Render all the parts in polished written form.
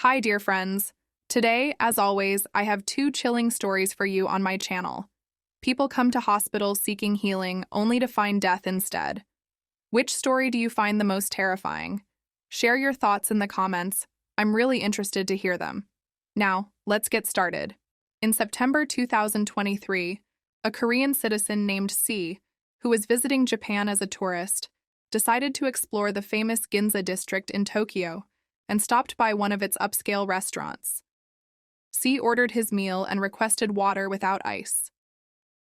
Hi, dear friends. Today, as always, I have two chilling stories for you on my channel. People come to hospitals seeking healing only to find death instead. Which story do you find the most terrifying? Share your thoughts in the comments. I'm really interested to hear them. Now, let's get started. In September 2023, a Korean citizen named C, who was visiting Japan as a tourist, decided to explore the famous Ginza district in Tokyo and stopped by one of its upscale restaurants. C ordered his meal and requested water without ice.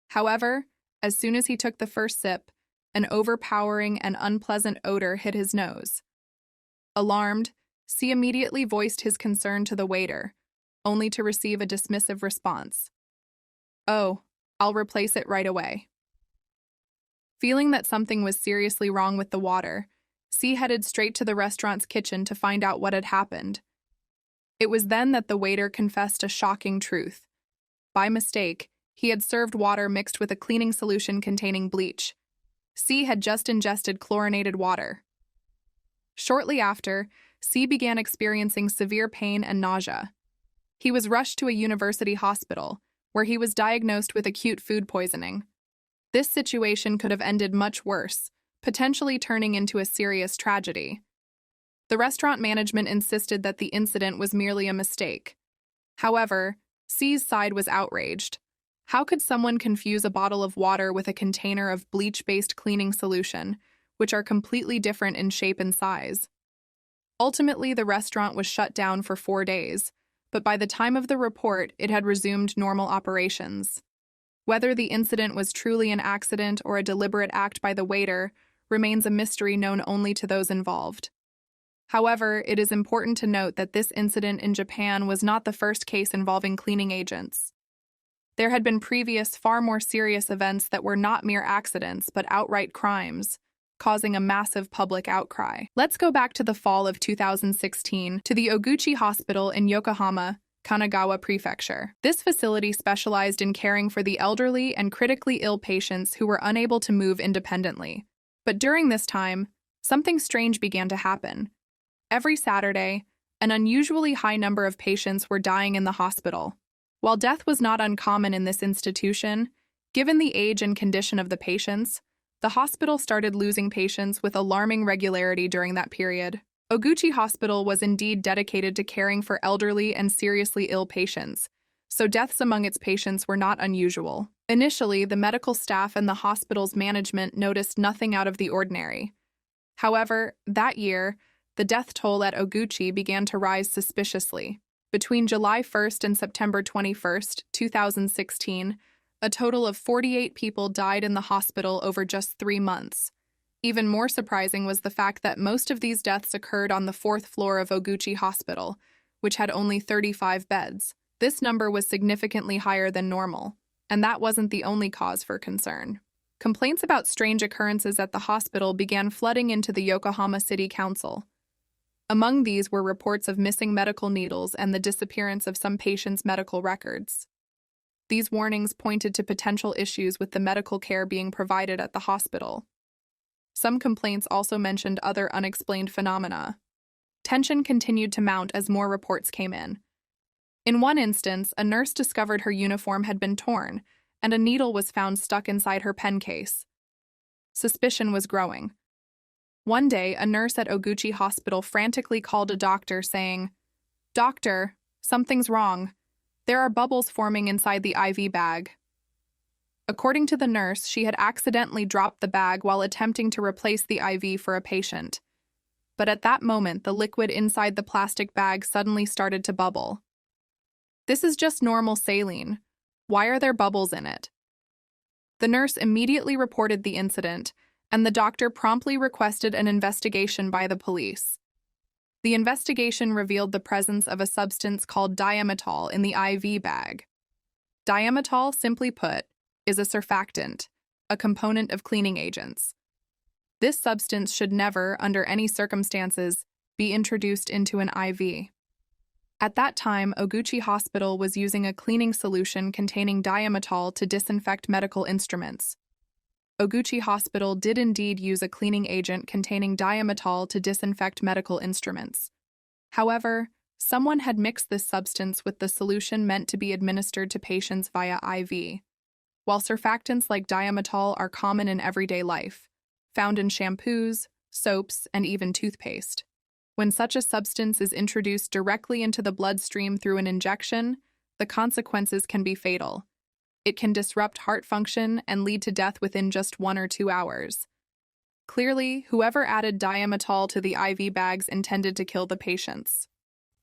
However, as soon as he took the first sip, an overpowering and unpleasant odor hit his nose. Alarmed, C immediately voiced his concern to the waiter, only to receive a dismissive response. "Oh, I'll replace it right away." Feeling that something was seriously wrong with the water, C headed straight to the restaurant's kitchen to find out what had happened. It was then that the waiter confessed a shocking truth. By mistake, he had served water mixed with a cleaning solution containing bleach. C had just ingested chlorinated water. Shortly after, C began experiencing severe pain and nausea. He was rushed to a university hospital, where he was diagnosed with acute food poisoning. This situation could have ended much worse, potentially turning into a serious tragedy. The restaurant management insisted that the incident was merely a mistake. However, C's side was outraged. How could someone confuse a bottle of water with a container of bleach-based cleaning solution, which are completely different in shape and size? Ultimately, the restaurant was shut down for 4 days, but by the time of the report, it had resumed normal operations. Whether the incident was truly an accident or a deliberate act by the waiter remains a mystery known only to those involved. However, it is important to note that this incident in Japan was not the first case involving cleaning agents. There had been previous, far more serious events that were not mere accidents but outright crimes, causing a massive public outcry. Let's go back to the fall of 2016 to the Uchi Hospital in Yokohama, Kanagawa Prefecture. This facility specialized in caring for the elderly and critically ill patients who were unable to move independently. But during this time, something strange began to happen. Every Saturday, an unusually high number of patients were dying in the hospital. While death was not uncommon in this institution, given the age and condition of the patients, the hospital started losing patients with alarming regularity during that period. Uchi Hospital was indeed dedicated to caring for elderly and seriously ill patients, so deaths among its patients were not unusual. Initially, the medical staff and the hospital's management noticed nothing out of the ordinary. However, that year, the death toll at Uchi began to rise suspiciously. Between July 1st and September 21st, 2016, a total of 48 people died in the hospital over just 3 months. Even more surprising was the fact that most of these deaths occurred on the 4th floor of Uchi Hospital, which had only 35 beds. This number was significantly higher than normal, and that wasn't the only cause for concern. Complaints about strange occurrences at the hospital began flooding into the Yokohama City Council. Among these were reports of missing medical needles and the disappearance of some patients' medical records. These warnings pointed to potential issues with the medical care being provided at the hospital. Some complaints also mentioned other unexplained phenomena. Tension continued to mount as more reports came in. In one instance, a nurse discovered her uniform had been torn, and a needle was found stuck inside her pen case. Suspicion was growing. One day, a nurse at Uchi Hospital frantically called a doctor saying, "Doctor, something's wrong. There are bubbles forming inside the IV bag." According to the nurse, she had accidentally dropped the bag while attempting to replace the IV for a patient. But at that moment, the liquid inside the plastic bag suddenly started to bubble. "This is just normal saline. Why are there bubbles in it?" The nurse immediately reported the incident, and the doctor promptly requested an investigation by the police. The investigation revealed the presence of a substance called diamethol in the IV bag. Diamethol, simply put, is a surfactant, a component of cleaning agents. This substance should never, under any circumstances, be introduced into an IV. At that time, Uchi Hospital was using a cleaning solution containing diamethol to disinfect medical instruments. Uchi Hospital did indeed use a cleaning agent containing diamethol to disinfect medical instruments. However, Someone had mixed this substance with the solution meant to be administered to patients via IV. While surfactants like diametol are common in everyday life, found in shampoos, soaps, and even toothpaste, when such a substance is introduced directly into the bloodstream through an injection, the consequences can be fatal. It can disrupt heart function and lead to death within just 1 or 2 hours. Clearly, whoever added diametol to the IV bags intended to kill the patients.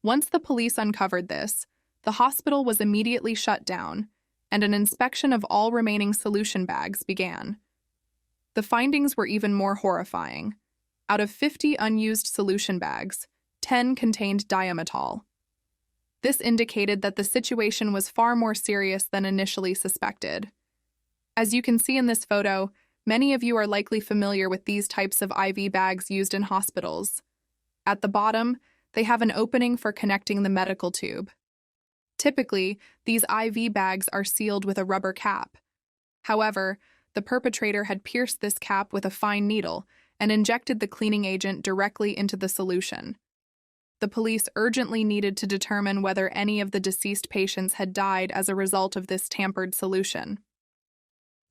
Once the police uncovered this, the hospital was immediately shut down, and an inspection of all remaining solution bags began. The findings were even more horrifying. Out of 50 unused solution bags, 10 contained diametol. This indicated that the situation was far more serious than initially suspected. As you can see in this photo, many of you are likely familiar with these types of IV bags used in hospitals. At the bottom, they have an opening for connecting the medical tube. Typically, these IV bags are sealed with a rubber cap. However, the perpetrator had pierced this cap with a fine needle and injected the cleaning agent directly into the solution. The police urgently needed to determine whether any of the deceased patients had died as a result of this tampered solution.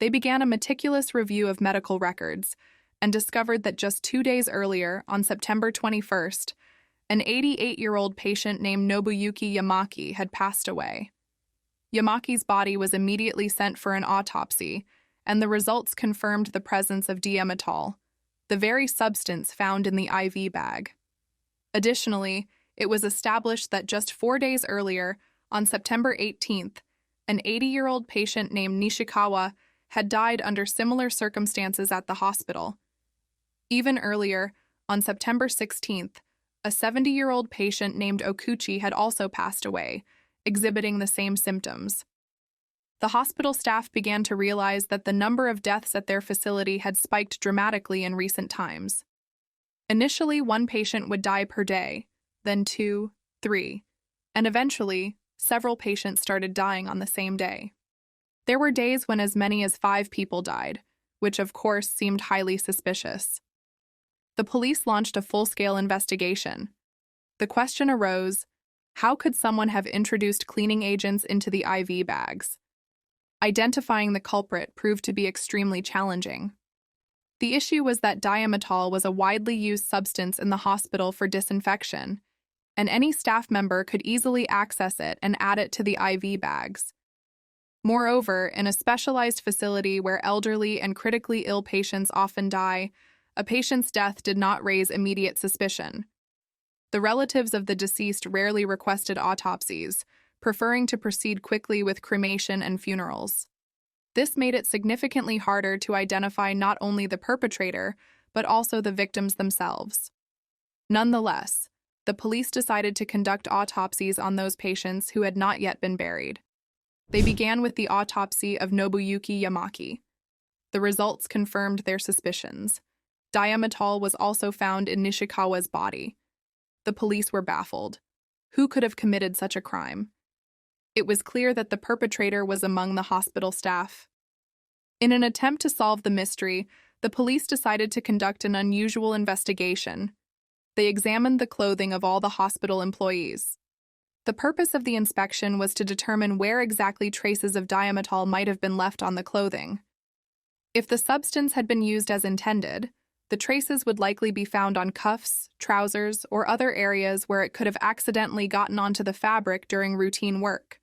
They began a meticulous review of medical records and discovered that just 2 days earlier, on September 21st, an 88-year-old patient named Nobuyuki Yamaki had passed away. Yamaki's body was immediately sent for an autopsy, and the results confirmed the presence of diametol, the very substance found in the IV bag. Additionally, it was established that just 4 days earlier, on September 18th, an 80-year-old patient named Nishikawa had died under similar circumstances at the hospital. Even earlier, on September 16th, a 70-year-old patient named Okuchi had also passed away, exhibiting the same symptoms. The hospital staff began to realize that the number of deaths at their facility had spiked dramatically in recent times. Initially, 1 patient would die per day, then 2, 3, and eventually, several patients started dying on the same day. There were days when as many as 5 people died, which of course seemed highly suspicious. The police launched a full-scale investigation. The question arose, how could someone have introduced cleaning agents into the IV bags? Identifying the culprit proved to be extremely challenging. The issue was that diametol was a widely used substance in the hospital for disinfection, and any staff member could easily access it and add it to the IV bags. Moreover, in a specialized facility where elderly and critically ill patients often die, a patient's death did not raise immediate suspicion. The relatives of the deceased rarely requested autopsies, preferring to proceed quickly with cremation and funerals. This made it significantly harder to identify not only the perpetrator, but also the victims themselves. Nonetheless, the police decided to conduct autopsies on those patients who had not yet been buried. They began with the autopsy of Nobuyuki Yamaki. The results confirmed their suspicions. Diametol was also found in Nishikawa's body. The police were baffled. Who could have committed such a crime? It was clear that the perpetrator was among the hospital staff. In an attempt to solve the mystery, the police decided to conduct an unusual investigation. They examined the clothing of all the hospital employees. The purpose of the inspection was to determine where exactly traces of diametol might have been left on the clothing. If the substance had been used as intended, the traces would likely be found on cuffs, trousers, or other areas where it could have accidentally gotten onto the fabric during routine work.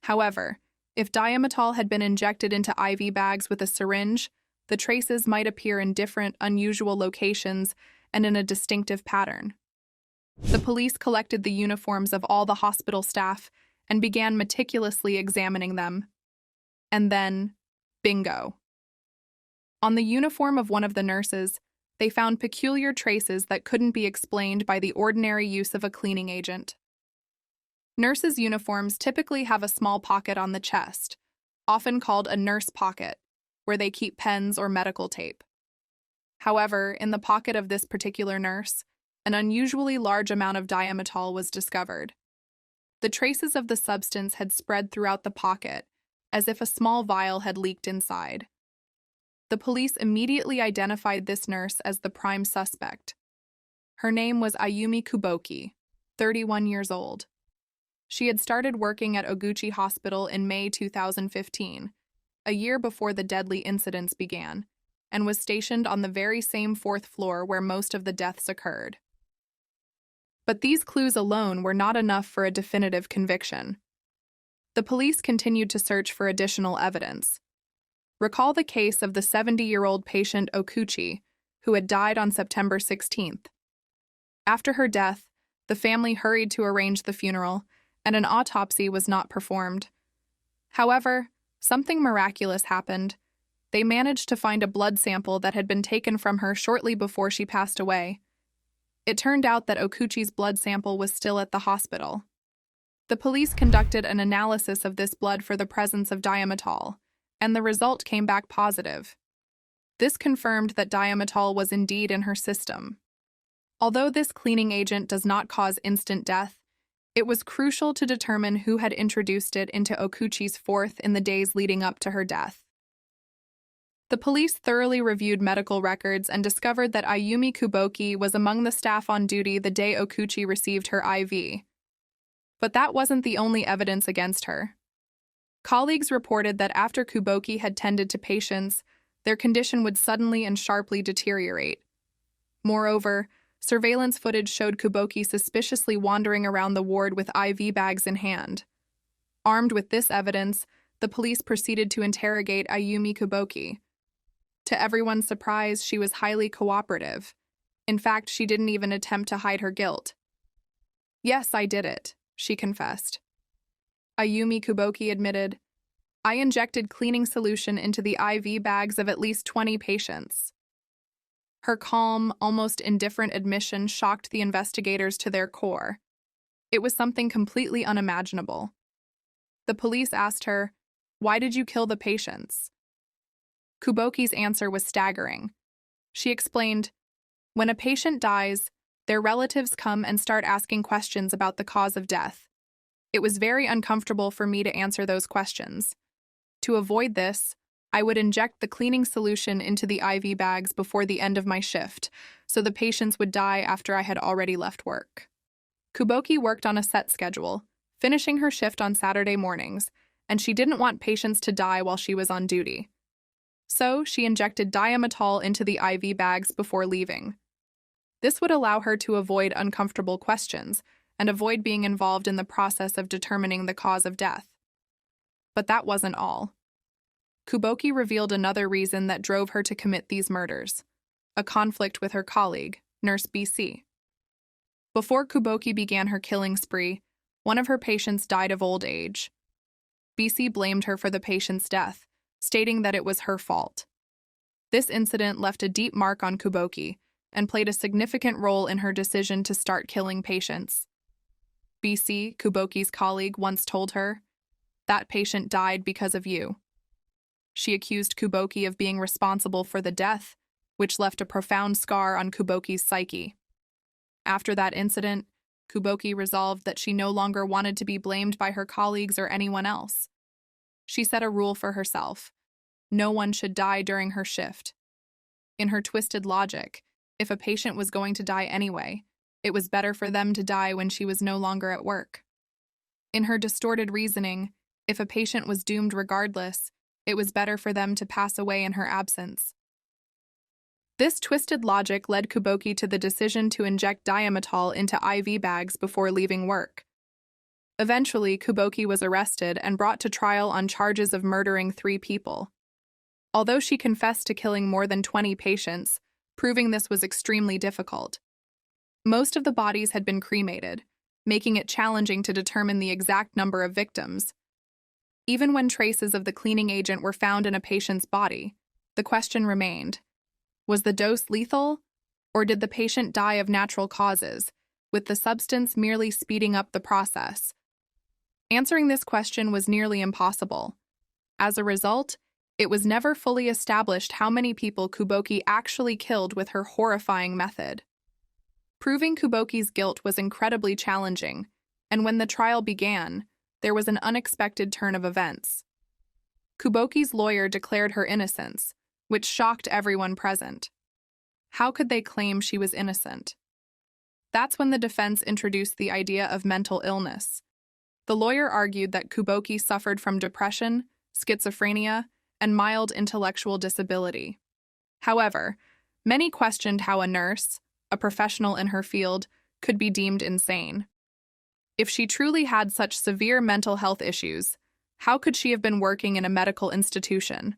However, if diametol had been injected into IV bags with a syringe, the traces might appear in different, unusual locations and in a distinctive pattern. The police collected the uniforms of all the hospital staff and began meticulously examining them. And then, bingo. On the uniform of one of the nurses, they found peculiar traces that couldn't be explained by the ordinary use of a cleaning agent. Nurses' uniforms typically have a small pocket on the chest, often called a nurse pocket, where they keep pens or medical tape. However, in the pocket of this particular nurse, an unusually large amount of diametol was discovered. The traces of the substance had spread throughout the pocket, as if a small vial had leaked inside. The police immediately identified this nurse as the prime suspect. Her name was Ayumi Kuboki. 31 years old. She had started working at Uchi Hospital in May 2015, a year before the deadly incidents began, and was stationed on the very same fourth floor where most of the deaths occurred. But these clues alone were not enough for a definitive conviction. The police continued to search for additional evidence. Recall the case of the 70-year-old patient Okuchi, who had died on September 16th. After her death, the family hurried to arrange the funeral, and an autopsy was not performed. However, something miraculous happened. They managed to find a blood sample that had been taken from her shortly before she passed away. It turned out that Okuchi's blood sample was still at the hospital. The police conducted an analysis of this blood for the presence of diametol, and the result came back positive. This confirmed that diametol was indeed in her system. Although this cleaning agent does not cause instant death, it was crucial to determine who had introduced it into Okuchi's fourth in the days leading up to her death. The police thoroughly reviewed medical records and discovered that Ayumi Kuboki was among the staff on duty the day Okuchi received her IV. But that wasn't the only evidence against her. Colleagues reported that after Kuboki had tended to patients, their condition would suddenly and sharply deteriorate. Moreover, surveillance footage showed Kuboki suspiciously wandering around the ward with IV bags in hand. Armed with this evidence, the police proceeded to interrogate Ayumi Kuboki. To everyone's surprise, she was highly cooperative. In fact, she didn't even attempt to hide her guilt. "Yes, I did it," she confessed. Ayumi Kuboki admitted, "I injected cleaning solution into the IV bags of at least 20 patients." Her calm, almost indifferent admission shocked the investigators to their core. It was something completely unimaginable. The police asked her, "Why did you kill the patients?" Kuboki's answer was staggering. She explained, "When a patient dies, their relatives come and start asking questions about the cause of death. It was very uncomfortable for me to answer those questions. To avoid this, I would inject the cleaning solution into the IV bags before the end of my shift, so the patients would die after I had already left work." Kuboki worked on a set schedule, finishing her shift on Saturday mornings, and she didn't want patients to die while she was on duty. So she injected diametol into the IV bags before leaving. This would allow her to avoid uncomfortable questions and avoid being involved in the process of determining the cause of death. But that wasn't all. Kuboki revealed another reason that drove her to commit these murders: a conflict with her colleague, Nurse BC. Before Kuboki began her killing spree, one of her patients died of old age. BC blamed her for the patient's death, stating that it was her fault. This incident left a deep mark on Kuboki and played a significant role in her decision to start killing patients. BC, Kuboki's colleague, once told her, "That patient died because of you." She accused Kuboki of being responsible for the death, which left a profound scar on Kuboki's psyche. After that incident, Kuboki resolved that she no longer wanted to be blamed by her colleagues or anyone else. She set a rule for herself: no one should die during her shift. In her twisted logic, if a patient was going to die anyway, it was better for them to die when she was no longer at work. In her distorted reasoning, if a patient was doomed regardless, it was better for them to pass away in her absence. This twisted logic led Kuboki to the decision to inject diametol into IV bags before leaving work. Eventually, Kuboki was arrested and brought to trial on charges of murdering 3 people. Although she confessed to killing more than 20 patients, proving this was extremely difficult. Most of the bodies had been cremated, making it challenging to determine the exact number of victims. Even when traces of the cleaning agent were found in a patient's body, the question remained: was the dose lethal, or did the patient die of natural causes, with the substance merely speeding up the process? Answering this question was nearly impossible. As a result, it was never fully established how many people Kuboki actually killed with her horrifying method. Proving Kuboki's guilt was incredibly challenging, and when the trial began, there was an unexpected turn of events. Kuboki's lawyer declared her innocence, which shocked everyone present. How could they claim she was innocent? That's when the defense introduced the idea of mental illness. The lawyer argued that Kuboki suffered from depression, schizophrenia, and mild intellectual disability. However, many questioned how a nurse, a professional in her field, could be deemed insane. If she truly had such severe mental health issues, how could she have been working in a medical institution?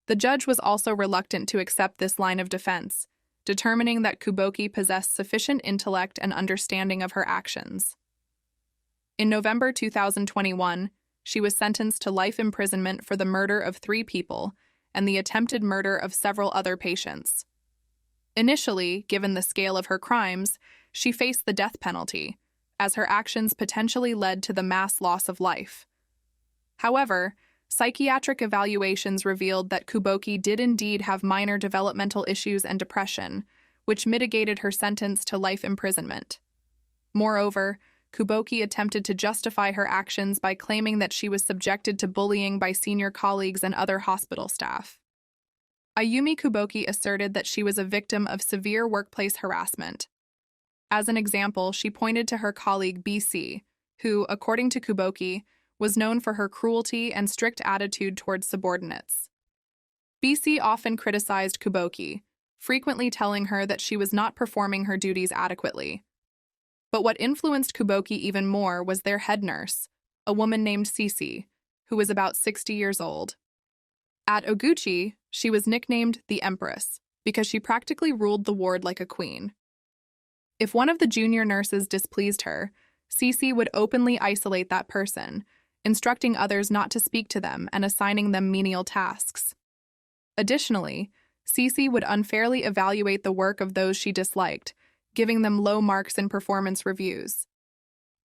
The judge was also reluctant to accept this line of defense, determining that Kuboki possessed sufficient intellect and understanding of her actions. In November 2021, she was sentenced to life imprisonment for the murder of 3 people and the attempted murder of several other patients. Initially, given the scale of her crimes, she faced the death penalty, as her actions potentially led to the mass loss of life. However, psychiatric evaluations revealed that Kuboki did indeed have minor developmental issues and depression, which mitigated her sentence to life imprisonment. Moreover, Kuboki attempted to justify her actions by claiming that she was subjected to bullying by senior colleagues and other hospital staff. Ayumi Kuboki asserted that she was a victim of severe workplace harassment. As an example, she pointed to her colleague BC, who, according to Kuboki, was known for her cruelty and strict attitude towards subordinates. BC often criticized Kuboki, frequently telling her that she was not performing her duties adequately. But what influenced Kuboki even more was their head nurse, a woman named Cece, who was about 60 years old. At Oguchi, she was nicknamed the Empress because she practically ruled the ward like a queen. If one of the junior nurses displeased her, Cece would openly isolate that person, instructing others not to speak to them and assigning them menial tasks. Additionally, Cece would unfairly evaluate the work of those she disliked, giving them low marks in performance reviews.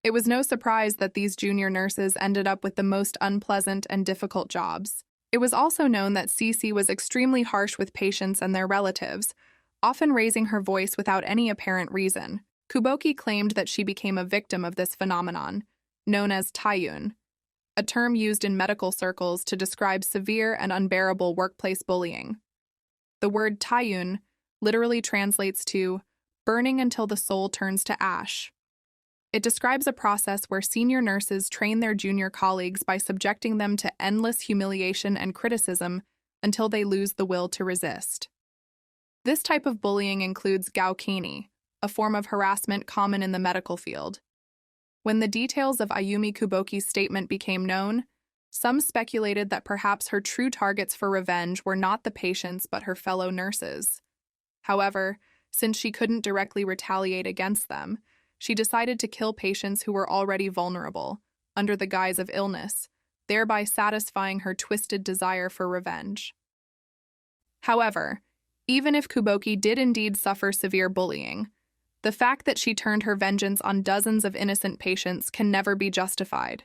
It was no surprise that these junior nurses ended up with the most unpleasant and difficult jobs. It was also known that Cece was extremely harsh with patients and their relatives, often raising her voice without any apparent reason. Kuboki claimed that she became a victim of this phenomenon, known as taiyun, a term used in medical circles to describe severe and unbearable workplace bullying. The word taiyun literally translates to burning until the soul turns to ash. It describes a process where senior nurses train their junior colleagues by subjecting them to endless humiliation and criticism until they lose the will to resist. This type of bullying includes gaokini, a form of harassment common in the medical field. When the details of Ayumi Kuboki's statement became known, some speculated that perhaps her true targets for revenge were not the patients but her fellow nurses. However, since she couldn't directly retaliate against them, she decided to kill patients who were already vulnerable, under the guise of illness, thereby satisfying her twisted desire for revenge. However, even if Kuboki did indeed suffer severe bullying, the fact that she turned her vengeance on dozens of innocent patients can never be justified.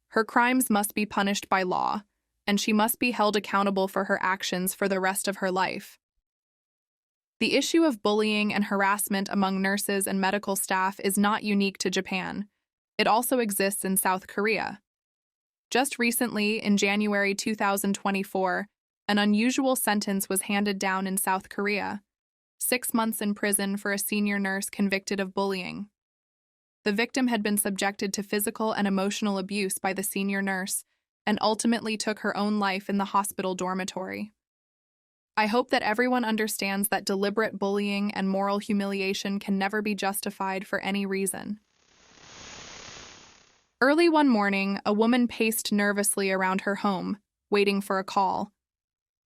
Her crimes must be punished by law, and she must be held accountable for her actions for the rest of her life. The issue of bullying and harassment among nurses and medical staff is not unique to Japan. It also exists in South Korea. Just recently, in January 2024, an unusual sentence was handed down in South Korea: 6 months in prison for a senior nurse convicted of bullying. The victim had been subjected to physical and emotional abuse by the senior nurse and ultimately took her own life in the hospital dormitory. I hope that everyone understands that deliberate bullying and moral humiliation can never be justified for any reason. Early one morning, a woman paced nervously around her home, waiting for a call.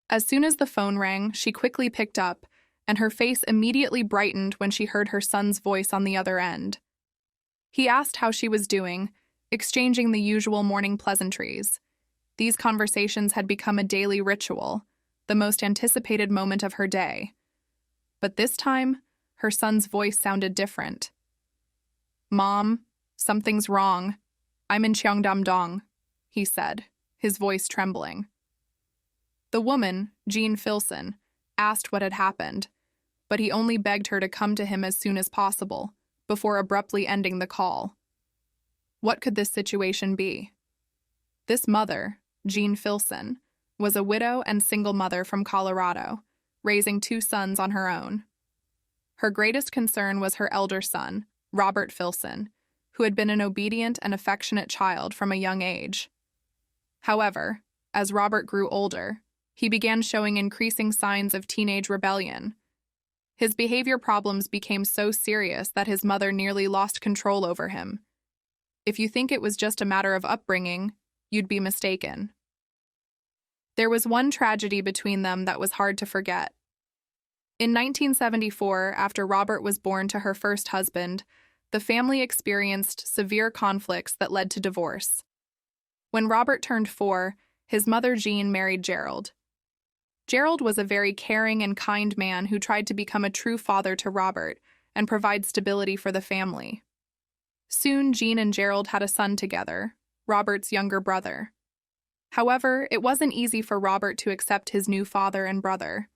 As soon as the phone rang, she quickly picked up, and her face immediately brightened when she heard her son's voice on the other end. He asked how she was doing, exchanging the usual morning pleasantries. These conversations had become a daily ritual, the most anticipated moment of her day. But this time, her son's voice sounded different. "Mom, something's wrong. I'm in Cheongdam-dong," he said, his voice trembling. The woman, Jean Filson, asked what had happened, but he only begged her to come to him as soon as possible, before abruptly ending the call. What could this situation be? This mother, Jean Filson, was a widow and single mother from Colorado, raising 2 sons on her own. Her greatest concern was her elder son, Robert Filson, who had been an obedient and affectionate child from a young age. However, as Robert grew older, he began showing increasing signs of teenage rebellion. His behavior problems became so serious that his mother nearly lost control over him. If you think it was just a matter of upbringing, you'd be mistaken. There was one tragedy between them that was hard to forget. In 1974, after Robert was born to her first husband, the family experienced severe conflicts that led to divorce. When Robert turned 4, his mother Jean married Gerald. Gerald was a very caring and kind man who tried to become a true father to Robert and provide stability for the family. Soon, Jean and Gerald had a son together, Robert's younger brother. However, it wasn't easy for Robert to accept his new father and brother.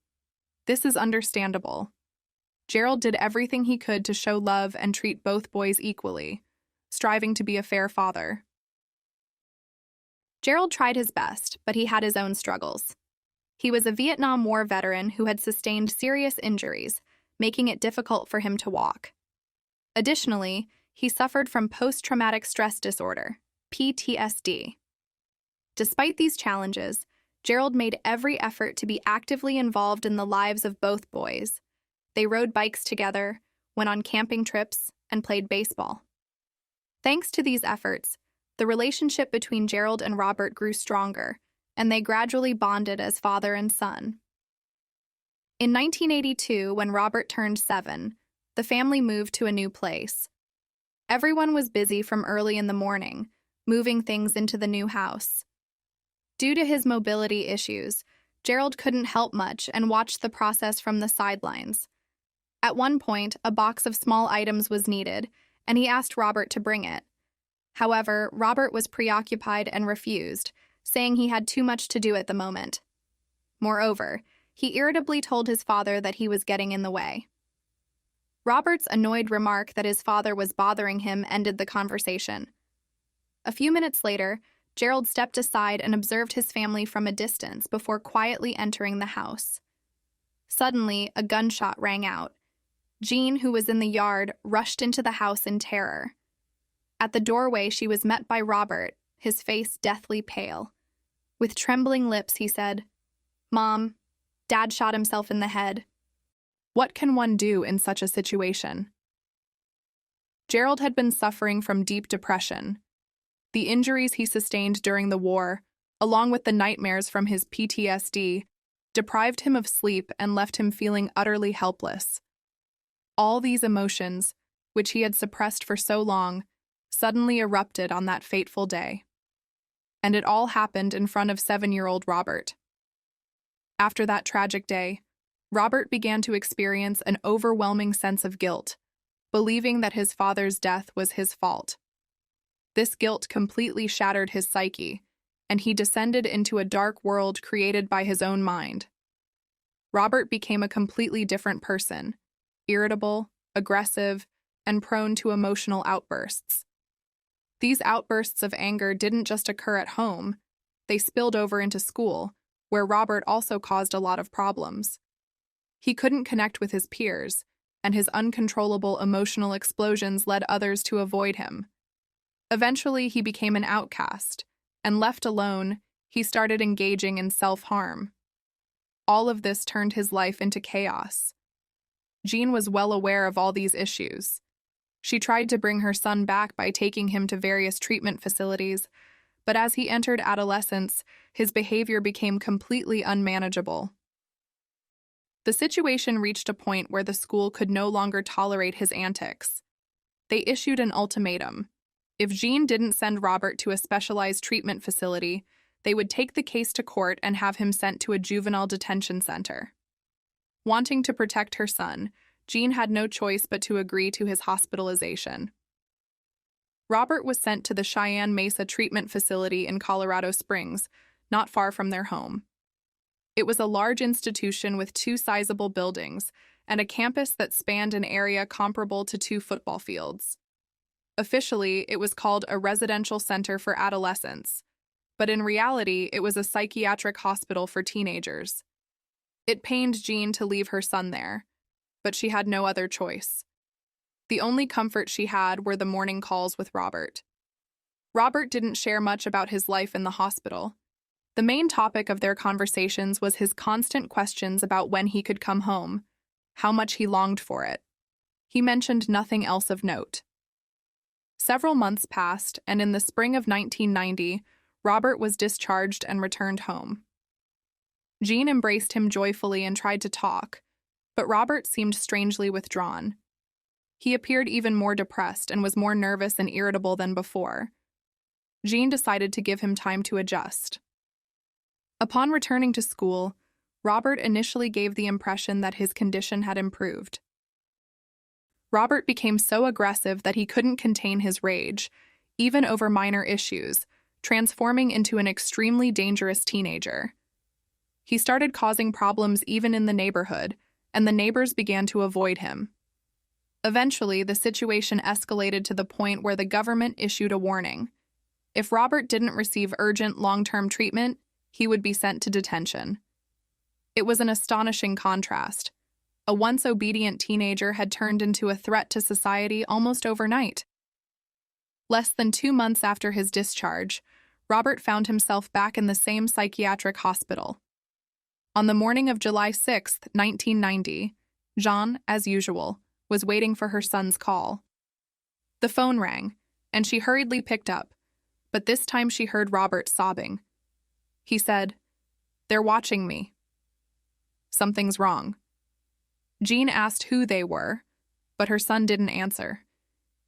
This is understandable. Gerald did everything he could to show love and treat both boys equally, striving to be a fair father. Gerald tried his best, but he had his own struggles. He was a Vietnam War veteran who had sustained serious injuries, making it difficult for him to walk. Additionally, he suffered from post-traumatic stress disorder, PTSD. Despite these challenges, Gerald made every effort to be actively involved in the lives of both boys. They rode bikes together, went on camping trips, and played baseball. Thanks to these efforts, the relationship between Gerald and Robert grew stronger, and they gradually bonded as father and son. In 1982, when Robert turned 7, the family moved to a new place. Everyone was busy from early in the morning, moving things into the new house. Due to his mobility issues, Gerald couldn't help much and watched the process from the sidelines. At one point, a box of small items was needed, and he asked Robert to bring it. However, Robert was preoccupied and refused, saying he had too much to do at the moment. Moreover, he irritably told his father that he was getting in the way. Robert's annoyed remark that his father was bothering him ended the conversation. A few minutes later, Gerald stepped aside and observed his family from a distance before quietly entering the house. Suddenly, a gunshot rang out. Jean, who was in the yard, rushed into the house in terror. At the doorway, she was met by Robert, his face deathly pale. With trembling lips, he said, "Mom, Dad shot himself in the head." What can one do in such a situation? Gerald had been suffering from deep depression. The injuries he sustained during the war, along with the nightmares from his PTSD, deprived him of sleep and left him feeling utterly helpless. All these emotions, which he had suppressed for so long, suddenly erupted on that fateful day. And it all happened in front of 7-year-old Robert. After that tragic day, Robert began to experience an overwhelming sense of guilt, believing that his father's death was his fault. This guilt completely shattered his psyche, and he descended into a dark world created by his own mind. Robert became a completely different person, irritable, aggressive, and prone to emotional outbursts. These outbursts of anger didn't just occur at home, they spilled over into school, where Robert also caused a lot of problems. He couldn't connect with his peers, and his uncontrollable emotional explosions led others to avoid him. Eventually, he became an outcast, and left alone, he started engaging in self-harm. All of this turned his life into chaos. Jean was well aware of all these issues. She tried to bring her son back by taking him to various treatment facilities, but as he entered adolescence, his behavior became completely unmanageable. The situation reached a point where the school could no longer tolerate his antics. They issued an ultimatum. If Jean didn't send Robert to a specialized treatment facility, they would take the case to court and have him sent to a juvenile detention center. Wanting to protect her son, Jean had no choice but to agree to his hospitalization. Robert was sent to the Cheyenne Mesa Treatment Facility in Colorado Springs, not far from their home. It was a large institution with 2 sizable buildings and a campus that spanned an area comparable to 2 football fields. Officially, it was called a residential center for adolescents, but in reality, it was a psychiatric hospital for teenagers. It pained Jean to leave her son there, but she had no other choice. The only comfort she had were the morning calls with Robert. Robert didn't share much about his life in the hospital. The main topic of their conversations was his constant questions about when he could come home, how much he longed for it. He mentioned nothing else of note. Several months passed, and in the spring of 1990, Robert was discharged and returned home. Jean embraced him joyfully and tried to talk, but Robert seemed strangely withdrawn. He appeared even more depressed and was more nervous and irritable than before. Jean decided to give him time to adjust. Upon returning to school, Robert initially gave the impression that his condition had improved. Robert became so aggressive that he couldn't contain his rage, even over minor issues, transforming into an extremely dangerous teenager. He started causing problems even in the neighborhood, and the neighbors began to avoid him. Eventually, the situation escalated to the point where the government issued a warning. If Robert didn't receive urgent long-term treatment, he would be sent to detention. It was an astonishing contrast. A once obedient teenager had turned into a threat to society almost overnight. Less than 2 months after his discharge, Robert found himself back in the same psychiatric hospital. On the morning of July 6, 1990, Jean, as usual, was waiting for her son's call. The phone rang, and she hurriedly picked up, but this time she heard Robert sobbing. He said, "They're watching me. Something's wrong." Jean asked who they were, but her son didn't answer.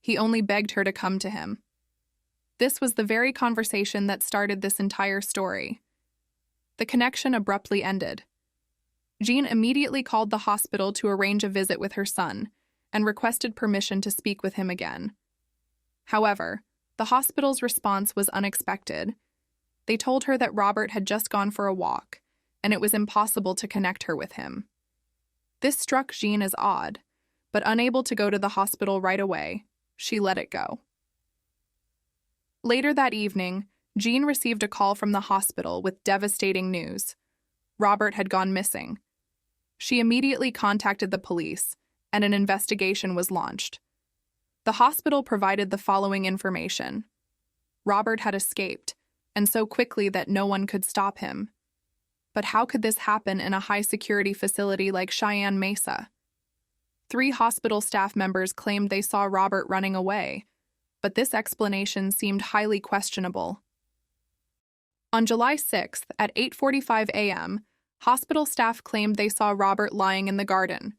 He only begged her to come to him. This was the very conversation that started this entire story. The connection abruptly ended. Jean immediately called the hospital to arrange a visit with her son and requested permission to speak with him again. However, the hospital's response was unexpected. They told her that Robert had just gone for a walk, and it was impossible to connect her with him. This struck Jean as odd, but unable to go to the hospital right away, she let it go. Later that evening, Jean received a call from the hospital with devastating news. Robert had gone missing. She immediately contacted the police, and an investigation was launched. The hospital provided the following information. Robert had escaped, and so quickly that no one could stop him. But how could this happen in a high-security facility like Cheyenne Mesa? 3 hospital staff members claimed they saw Robert running away, but this explanation seemed highly questionable. On July 6th, at 8:45 a.m., hospital staff claimed they saw Robert lying in the garden.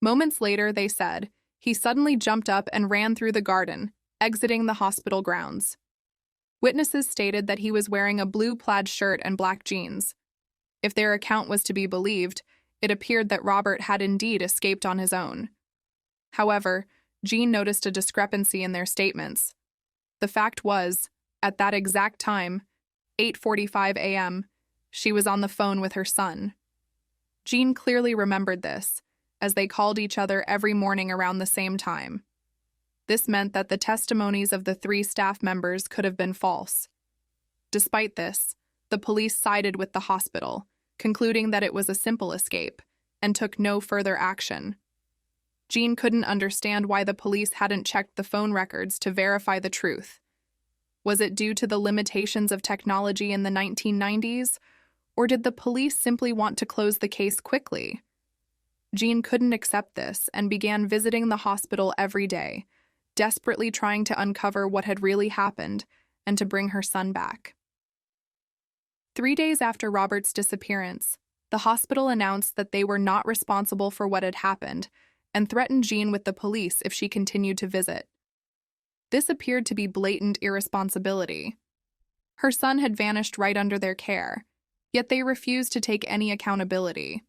Moments later, they said, he suddenly jumped up and ran through the garden, exiting the hospital grounds. Witnesses stated that he was wearing a blue plaid shirt and black jeans. If their account was to be believed, it appeared that Robert had indeed escaped on his own. However, Jean noticed a discrepancy in their statements. The fact was, at that exact time, 8:45 a.m., she was on the phone with her son. Jean clearly remembered this, as they called each other every morning around the same time. This meant that the testimonies of the 3 staff members could have been false. Despite this, the police sided with the hospital, concluding that it was a simple escape, and took no further action. Jean couldn't understand why the police hadn't checked the phone records to verify the truth. Was it due to the limitations of technology in the 1990s, or did the police simply want to close the case quickly? Jean couldn't accept this and began visiting the hospital every day, desperately trying to uncover what had really happened and to bring her son back. 3 days after Robert's disappearance, the hospital announced that they were not responsible for what had happened and threatened Jean with the police if she continued to visit. This appeared to be blatant irresponsibility. Her son had vanished right under their care, yet they refused to take any accountability.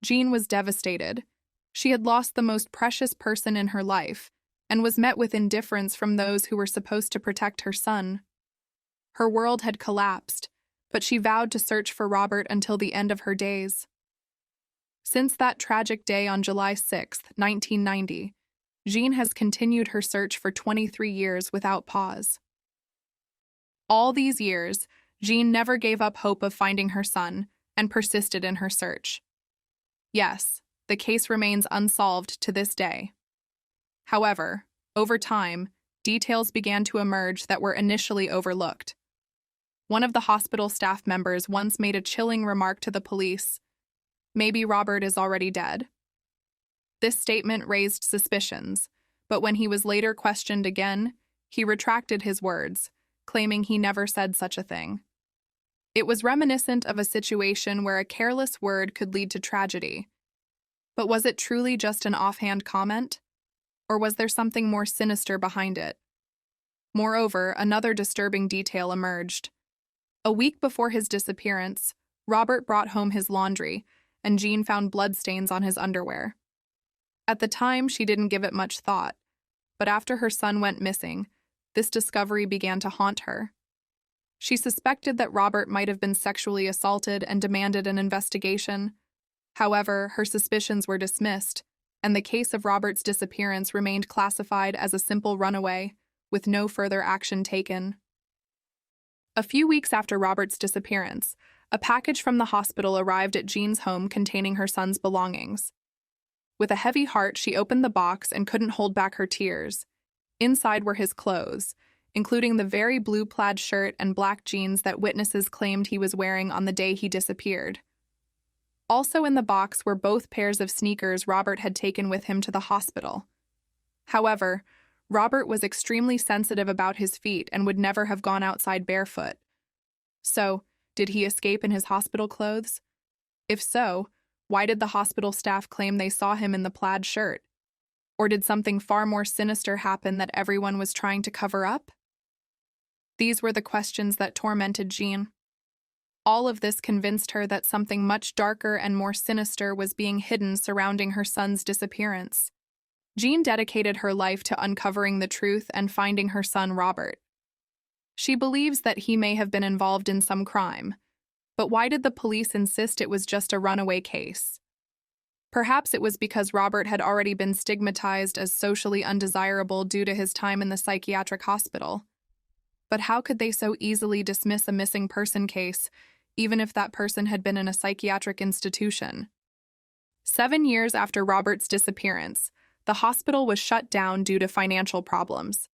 Jean was devastated. She had lost the most precious person in her life and was met with indifference from those who were supposed to protect her son. Her world had collapsed, but she vowed to search for Robert until the end of her days. Since that tragic day on July 6, 1990, Jean has continued her search for 23 years without pause. All these years, Jean never gave up hope of finding her son and persisted in her search. Yes, the case remains unsolved to this day. However, over time, details began to emerge that were initially overlooked. One of the hospital staff members once made a chilling remark to the police, "Maybe Robert is already dead." This statement raised suspicions, but when he was later questioned again, he retracted his words, claiming he never said such a thing. It was reminiscent of a situation where a careless word could lead to tragedy. But was it truly just an offhand comment? Or was there something more sinister behind it? Moreover, another disturbing detail emerged. A week before his disappearance, Robert brought home his laundry, and Jean found bloodstains on his underwear. At the time, she didn't give it much thought, but after her son went missing, this discovery began to haunt her. She suspected that Robert might have been sexually assaulted and demanded an investigation. However, her suspicions were dismissed, and the case of Robert's disappearance remained classified as a simple runaway, with no further action taken. A few weeks after Robert's disappearance, a package from the hospital arrived at Jean's home containing her son's belongings. With a heavy heart, she opened the box and couldn't hold back her tears. Inside were his clothes, including the very blue plaid shirt and black jeans that witnesses claimed he was wearing on the day he disappeared. Also in the box were both pairs of sneakers Robert had taken with him to the hospital. However, Robert was extremely sensitive about his feet and would never have gone outside barefoot. So, did he escape in his hospital clothes? If so, why did the hospital staff claim they saw him in the plaid shirt? Or did something far more sinister happen that everyone was trying to cover up? These were the questions that tormented Jean. All of this convinced her that something much darker and more sinister was being hidden surrounding her son's disappearance. Jean dedicated her life to uncovering the truth and finding her son Robert. She believes that he may have been involved in some crime, but why did the police insist it was just a runaway case? Perhaps it was because Robert had already been stigmatized as socially undesirable due to his time in the psychiatric hospital. But how could they so easily dismiss a missing person case, even if that person had been in a psychiatric institution? 7 years after Robert's disappearance, the hospital was shut down due to financial problems.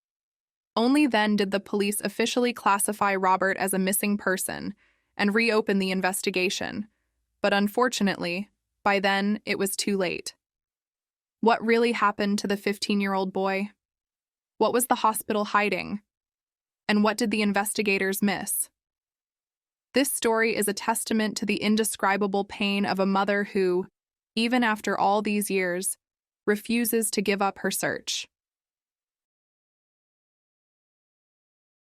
Only then did the police officially classify Robert as a missing person and reopen the investigation. But unfortunately, by then, it was too late. What really happened to the 15-year-old boy? What was the hospital hiding? And what did the investigators miss? This story is a testament to the indescribable pain of a mother who, even after all these years, refuses to give up her search.